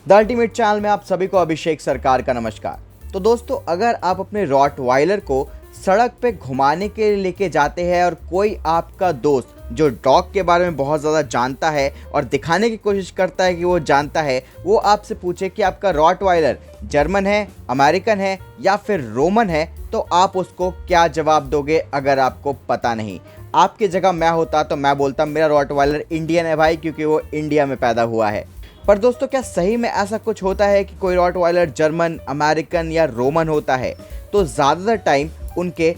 The ultimate channel में आप सभी को अभिषेक सरकार का नमस्कार। तो दोस्तों, अगर आप अपने रॉटवाइलर को सड़क पे घुमाने के लिए लेके जाते हैं और कोई आपका दोस्त जो डॉग के बारे में बहुत ज़्यादा जानता है और दिखाने की कोशिश करता है कि वो जानता है, वो आपसे पूछे कि आपका रॉटवाइलर जर्मन है, अमेरिकन है या फिर रोमन है, तो आप उसको क्या जवाब दोगे? अगर आपको पता नहीं, आपकी जगह मैं होता तो मैं बोलता मेरा रॉटवाइलर इंडियन है भाई, क्योंकि वो इंडिया में पैदा हुआ है। पर दोस्तों, क्या सही में ऐसा कुछ होता है कि कोई रॉटवाइलर जर्मन, अमेरिकन या रोमन होता है? तो ज़्यादातर टाइम उनके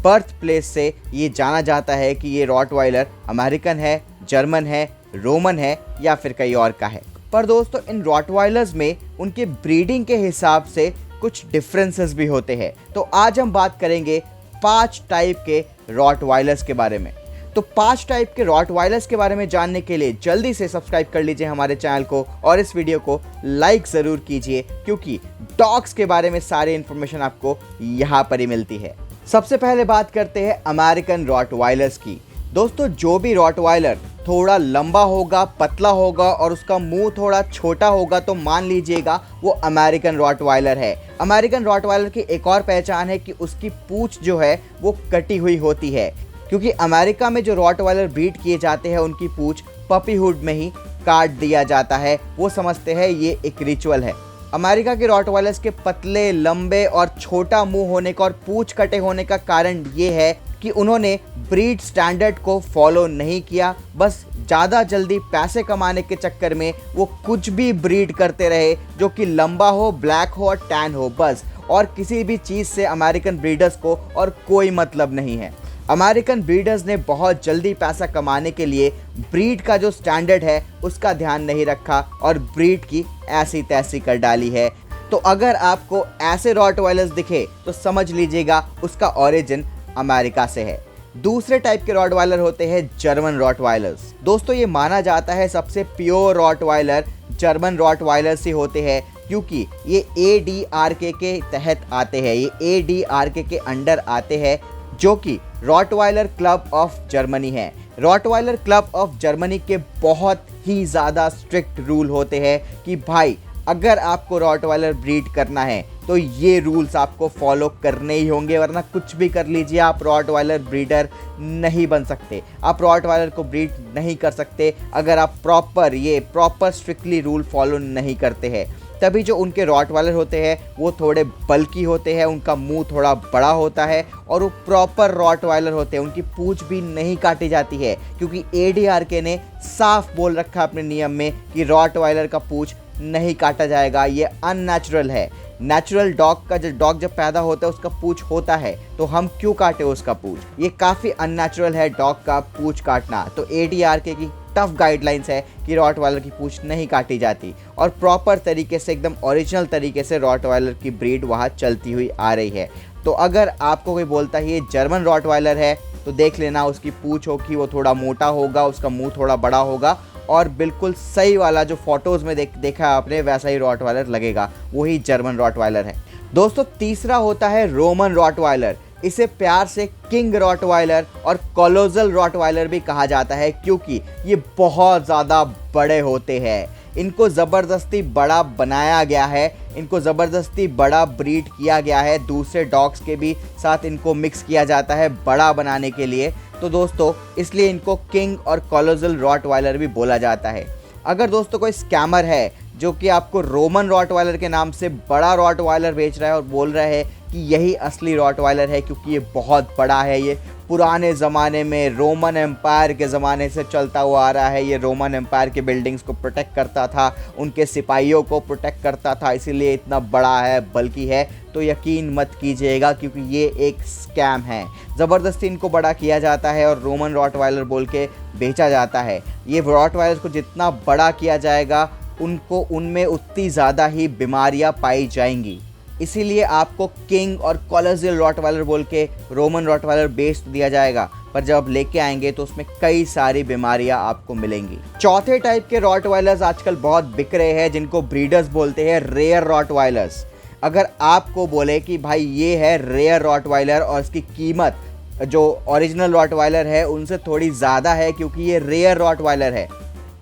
बर्थ प्लेस से ये जाना जाता है कि ये रॉटवाइलर अमेरिकन है, जर्मन है, रोमन है या फिर कहीं और का है। पर दोस्तों, इन रॉटवाइलर्स में उनके ब्रीडिंग के हिसाब से कुछ डिफरेंसेस भी होते हैं। तो आज हम बात करेंगे 5 टाइप के रॉटवाइलर्स के बारे में। तो 5 टाइप के रॉटवाइलर्स के बारे में जानने के लिए जल्दी से सब्सक्राइब कर लीजिए हमारे चैनल को और इस वीडियो को लाइक ज़रूर कीजिए, क्योंकि डॉग्स के बारे में सारी इन्फॉर्मेशन आपको यहाँ पर ही मिलती है। सबसे पहले बात करते हैं अमेरिकन रॉटवाइलर्स की। दोस्तों, जो भी रॉटवाइलर थोड़ा लंबा होगा, पतला होगा और उसका मुंह थोड़ा छोटा होगा, तो मान लीजिएगा वो अमेरिकन रॉटवाइलर है। अमेरिकन रॉटवाइलर की एक और पहचान है कि उसकी पूंछ जो है वो कटी हुई होती है, क्योंकि अमेरिका में जो रॉटवाइलर ब्रीड किए जाते हैं उनकी पूंछ पपीहुड में ही काट दिया जाता है। वो समझते हैं ये एक रिचुअल है। अमेरिका के रॉटवाइलर्स के पतले, लंबे और छोटा मुंह होने का और पूंछ कटे होने का कारण ये है कि उन्होंने ब्रीड स्टैंडर्ड को फॉलो नहीं किया। बस ज़्यादा जल्दी पैसे कमाने के चक्कर में वो कुछ भी ब्रीड करते रहे जो कि लंबा हो, ब्लैक हो और टैन हो, बस। और किसी भी चीज़ से अमेरिकन ब्रीडर्स को और कोई मतलब नहीं है। अमेरिकन ब्रीडर्स ने बहुत जल्दी पैसा कमाने के लिए ब्रीड का जो स्टैंडर्ड है उसका ध्यान नहीं रखा और ब्रीड की ऐसी तैसी कर डाली है। तो अगर आपको ऐसे रॉटवाइलर्स दिखे तो समझ लीजिएगा उसका ओरिजिन अमेरिका से है। दूसरे टाइप के रॉटवाइलर होते हैं जर्मन रॉटवाइलर्स। दोस्तों, ये माना जाता है सबसे प्योर रॉटवाइलर जर्मन रॉटवाइलर्स ही होते हैं, क्योंकि ये ADRK के तहत आते हैं। ये ADRK के अंडर आते हैं, जो कि रॉटवाइलर क्लब ऑफ जर्मनी है। रॉटवाइलर क्लब ऑफ जर्मनी के बहुत ही ज़्यादा स्ट्रिक्ट रूल होते हैं कि भाई, अगर आपको रॉटवाइलर ब्रीड करना है तो ये रूल्स आपको फॉलो करने ही होंगे, वरना कुछ भी कर लीजिए आप रॉटवाइलर ब्रीडर नहीं बन सकते। आप रॉटवाइलर को ब्रीड नहीं कर सकते अगर आप प्रॉपर स्ट्रिक्टली रूल फॉलो नहीं करते हैं। तभी जो उनके रॉटवाइलर होते हैं वो थोड़े बल्की होते हैं, उनका मुंह थोड़ा बड़ा होता है और वो प्रॉपर रॉटवाइलर होते हैं। उनकी पूंछ भी नहीं काटी जाती है, क्योंकि ADRK ने साफ बोल रखा अपने नियम में कि रॉटवाइलर का पूंछ नहीं काटा जाएगा, ये अननेचुरल है। नेचुरल डॉग जब पैदा होता है उसका पूंछ होता है, तो हम क्यों काटे उसका पूंछ? ये काफ़ी अननेचुरल है डॉग का पूंछ काटना। तो ADRK की टफ गाइडलाइंस है कि रॉटवाइलर की पूंछ नहीं काटी जाती और प्रॉपर तरीके से, एकदम ओरिजिनल तरीके से रॉटवाइलर की ब्रीड वहाँ चलती हुई आ रही है। तो अगर आपको कोई बोलता है ये जर्मन रॉटवाइलर है, तो देख लेना उसकी पूंछ हो कि वो थोड़ा मोटा होगा, उसका मुंह थोड़ा बड़ा होगा और बिल्कुल सही वाला जो फोटोज़ में देखा है आपने वैसा ही रॉटवाइलर लगेगा, वही जर्मन रॉटवाइलर है। दोस्तों, तीसरा होता है रोमन रॉटवाइलर। इसे प्यार से किंग रॉटवाइलर और कोलोसल रॉटवाइलर भी कहा जाता है, क्योंकि ये बहुत ज़्यादा बड़े होते हैं। इनको ज़बरदस्ती बड़ा बनाया गया है, इनको ज़बरदस्ती बड़ा ब्रीड किया गया है, दूसरे डॉग्स के भी साथ इनको मिक्स किया जाता है बड़ा बनाने के लिए। तो दोस्तों, इसलिए इनको किंग और कोलोसल रॉटवाइलर भी बोला जाता है। अगर दोस्तों कोई स्कैमर है जो कि आपको रोमन रॉटवाइलर के नाम से बड़ा रॉटवाइलर बेच रहा है और बोल रहा है कि यही असली रॉटवाइलर है क्योंकि ये बहुत बड़ा है, ये पुराने ज़माने में रोमन एम्पायर के ज़माने से चलता हुआ आ रहा है, ये रोमन एम्पायर के बिल्डिंग्स को प्रोटेक्ट करता था, उनके सिपाहियों को प्रोटेक्ट करता था, इसीलिए इतना बड़ा है, बल्कि है, तो यकीन मत कीजिएगा, क्योंकि ये एक स्कैम है। ज़बरदस्ती इनको बड़ा किया जाता है और रोमन रॉटवाइलर बोल के बेचा जाता है। ये रॉटवाइलर को जितना बड़ा किया जाएगा उनमें उतनी ज़्यादा ही बीमारियां पाई जाएंगी। इसीलिए आपको किंग और कोलोसल रॉटवाइलर बोल के रोमन रॉटवाइलर बेच दिया जाएगा, पर जब आप लेके आएंगे तो उसमें कई सारी बीमारियां आपको मिलेंगी। चौथे टाइप के रॉटवाइलर्स आजकल बहुत बिक रहे हैं, जिनको ब्रीडर्स बोलते हैं रेयर रॉटवाइलर्स। अगर आपको बोले कि भाई ये है रेयर रॉटवाइलर और इसकी कीमत जो ओरिजिनल रॉटवाइलर है उनसे थोड़ी ज़्यादा है क्योंकि ये रेयर रॉटवाइलर है,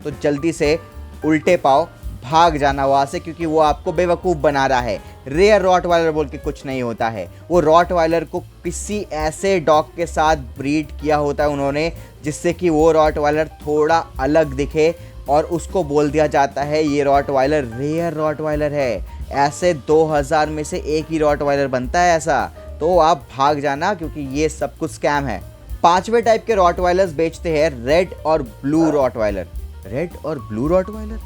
तो जल्दी से उल्टे पाँव भाग जाना वहाँ से, क्योंकि वो आपको बेवकूफ़ बना रहा है। रेयर रॉटवाइलर बोल के कुछ नहीं होता है। वो रॉटवाइलर को किसी ऐसे डॉग के साथ ब्रीड किया होता है उन्होंने, जिससे कि वो रॉटवाइलर थोड़ा अलग दिखे और उसको बोल दिया जाता है ये रॉटवाइलर रेयर रॉटवाइलर है। ऐसे 2000 में से एक ही रॉटवाइलर बनता है ऐसा। तो आप भाग जाना, क्योंकि ये सब कुछ स्कैम है। 5वें टाइप के रॉटवाइलर्स बेचते हैं रेड और ब्लू रॉटवाइलर। रेड और ब्लू रॉटवाइलर,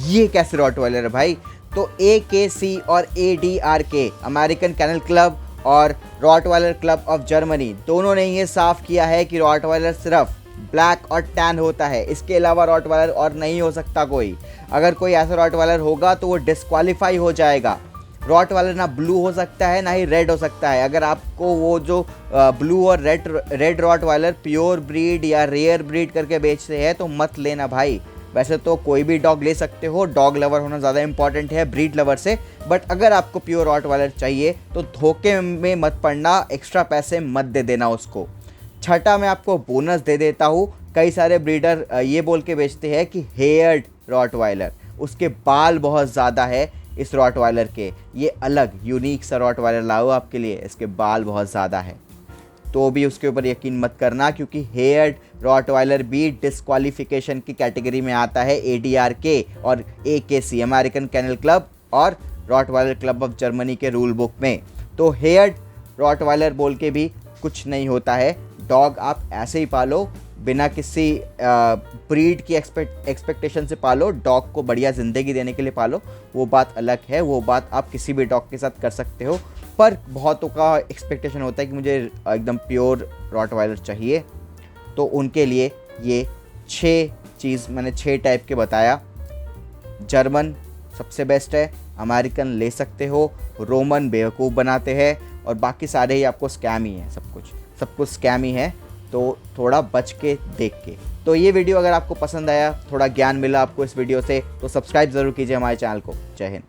ये कैसे रॉटवाइलर है भाई? तो AKC और ADRK, अमेरिकन कैनल क्लब और रॉटवाइलर क्लब ऑफ जर्मनी, दोनों ने ये साफ किया है कि रॉटवाइलर सिर्फ ब्लैक और टैन होता है, इसके अलावा रॉटवाइलर और नहीं हो सकता कोई। अगर कोई ऐसा रॉटवाइलर होगा तो वो डिस्क्वालीफाई हो जाएगा। रॉटवाइलर ना ब्लू हो सकता है ना ही रेड हो सकता है। अगर आपको वो जो ब्लू और रेड रॉटवाइलर प्योर ब्रीड या रेयर ब्रीड करके बेचते हैं तो मत लेना भाई। वैसे तो कोई भी डॉग ले सकते हो, डॉग लवर होना ज़्यादा इंपॉर्टेंट है ब्रीड लवर से, बट अगर आपको प्योर रॉटवाइलर चाहिए तो धोखे में मत पड़ना, एक्स्ट्रा पैसे मत दे देना उसको। छठा मैं आपको बोनस दे देता हूँ। कई सारे ब्रीडर ये बोल के बेचते हैं कि हेयर्ड रॉटवाइलर, उसके बाल बहुत ज़्यादा है इस रॉटवाइलर के, ये अलग यूनिक सा रॉटवाइलर लाओ आपके लिए, इसके बाल बहुत ज़्यादा है। तो भी उसके ऊपर यकीन मत करना, क्योंकि हेयर्ड रॉटवाइलर भी डिस्क्वालिफिकेशन की कैटेगरी में आता है ADRK और AKC, अमेरिकन कैनल क्लब और रॉटवाइलर क्लब ऑफ जर्मनी के रूल बुक में। तो हेयर्ड रॉटवाइलर बोल के भी कुछ नहीं होता है। डॉग आप ऐसे ही पालो, बिना किसी ब्रीड की एक्सपेक्टेशन से पालो, डॉग को बढ़िया ज़िंदगी देने के लिए पालो, वो बात अलग है। वो बात आप किसी भी डॉग के साथ कर सकते हो, पर बहुतों का एक्सपेक्टेशन होता है कि मुझे एकदम प्योर रॉटवाइलर चाहिए। तो उनके लिए ये 6 टाइप के बताया। जर्मन सबसे बेस्ट है, अमेरिकन ले सकते हो, रोमन बेवकूफ़ बनाते हैं, और बाकी सारे ही आपको स्कैम ही है। सब कुछ स्कैम ही है, तो थोड़ा बच के देख के। तो ये वीडियो अगर आपको पसंद आया, थोड़ा ज्ञान मिला आपको इस वीडियो से, तो सब्सक्राइब ज़रूर कीजिए हमारे चैनल को। जय हिंद।